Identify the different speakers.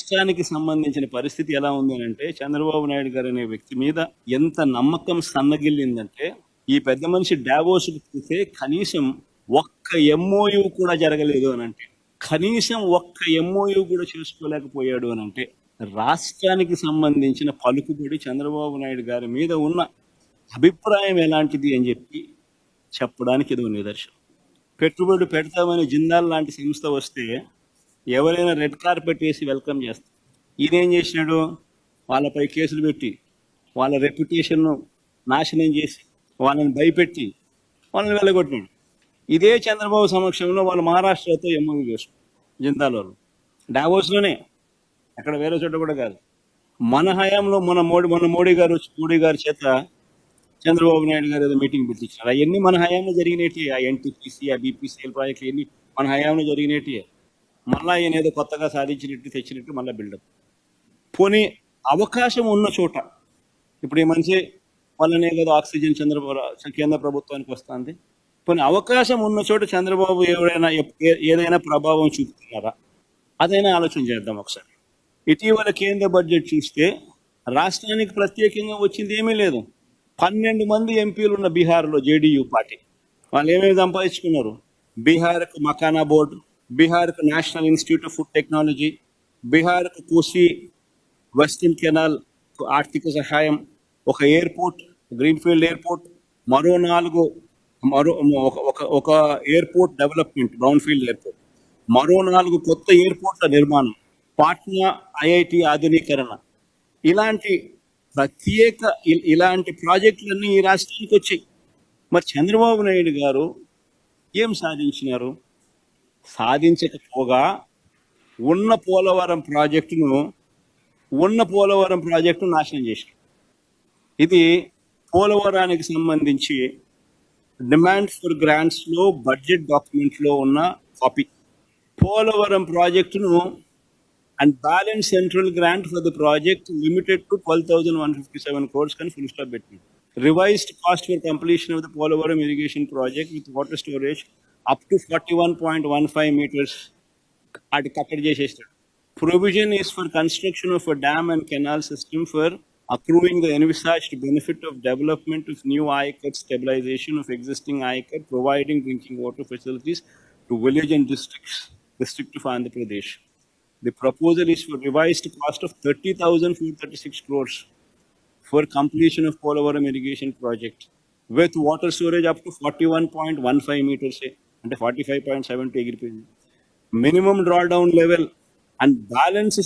Speaker 1: రాష్ట్రానికి సంబంధించిన పరిస్థితి ఎలా ఉంది అంటే చంద్రబాబు నాయుడు గారు అనే వ్యక్తి మీద ఎంత నమ్మకం సన్నగిల్లిందంటే ఈ పెద్ద మనిషి డావోస్కి చూస్తే కనీసం ఒక్క ఎంఓయు కూడా జరగలేదు అని అంటే, కనీసం ఒక్క ఎంఓయు కూడా చేసుకోలేకపోయాడు అని అంటే రాష్ట్రానికి సంబంధించిన పలుకుబడి చంద్రబాబు నాయుడు గారి మీద ఉన్న అభిప్రాయం ఎలాంటిది అని చెప్పడానికి ఇది నిదర్శనం. పెట్టుబడి పెడతామని జిందాల్ లాంటి సంస్థ వస్తే ఎవరైనా రెడ్ కార్పెట్ వేసి వెల్కమ్ చేస్తారు. ఈయనేం చేసినాడు? వాళ్ళపై కేసులు పెట్టి వాళ్ళ రెప్యుటేషన్ను నాశనం చేసి వాళ్ళని భయపెట్టి వాళ్ళని వెళ్ళగొట్టినాడు. ఇదే చంద్రబాబు సమక్షంలో వాళ్ళు మహారాష్ట్రతో ఎంఓయూ చేసుకున్నారు. జిందాల్ వాళ్ళు డావోస్లోనే, అక్కడ వేరే చోట కూడా కాదు. మన హయాంలో మన మోడీ గారి చేత చంద్రబాబు నాయుడు గారు ఏదో మీటింగ్ పెట్టించారు. అవన్నీ మన హయాంలో జరిగినట్టు. ఆ ఎన్టీపీసీ, ఆ బీపీసీఎల్ ప్రాజెక్టులు ఎన్ని మన హయాంలో జరిగినట్టు. మళ్ళీ ఆయన ఏదో కొత్తగా సాధించినట్టు తెచ్చినట్టు మళ్ళీ బిల్డప్. పోనీ అవకాశం ఉన్న చోట, ఇప్పుడు ఈ మనిషి వల్లనే కదా ఆక్సిజన్ కేంద్ర ప్రభుత్వానికి వస్తుంది. పోనీ అవకాశం ఉన్న చోట చంద్రబాబు ఏదైనా ప్రభావం చూపుతున్నారా? అదైనా ఆలోచన చేద్దాం ఒకసారి. ఇటీవల కేంద్ర బడ్జెట్ చూస్తే రాష్ట్రానికి ప్రత్యేకంగా వచ్చింది ఏమీ లేదు. 12 మంది ఎంపీలు ఉన్న బీహార్లో జేడీయూ పార్టీ వాళ్ళు ఏమేమి సంపాదించుకున్నారు? బీహార్కు మకానా బోర్డు, బీహార్కు national institute of food technology, బీహార్కు కోసి వెస్టర్న్ కెనాల్ ఆర్థిక సహాయం, ఒక ఎయిర్పోర్ట్, గ్రీన్ఫీల్డ్ ఎయిర్పోర్ట్, ఒక ఎయిర్పోర్ట్ డెవలప్మెంట్, బ్రౌన్ఫీల్డ్ ఎయిర్పోర్ట్, మరో 4 కొత్త ఎయిర్పోర్ట్ల నిర్మాణం, పాట్నా ఐఐటి ఆధునీకరణ, ఇలాంటి ప్రాజెక్టులన్నీ ఈ రాష్ట్రానికి వచ్చాయి. మరి చంద్రబాబు నాయుడు గారు ఏం సాధించినారు? సాధించకపోగా ఉన్న పోలవరం ప్రాజెక్టును నాశనం చేశారు. ఇది పోలవరానికి సంబంధించి డిమాండ్ ఫర్ గ్రాంట్స్లో బడ్జెట్ డాక్యుమెంట్లో ఉన్న కాపీ. పోలవరం ప్రాజెక్టును and balance central grant for the project limited to 12,157 crores can full stop between. Revised cost for completion of the Polavaram irrigation project with water storage up to 41.15 meters at Kakadje. Provision is for construction of a dam and canal system for accruing the envisaged benefit of development of new ICAT, stabilization of existing ICAT, providing drinking water facilities to village and district of Andhra Pradesh. The proposal is for revised cost of 30,436 crores for completion of Polavaram irrigation project with water storage up to 41.15 meters and 45.70 minimum drawdown level and balance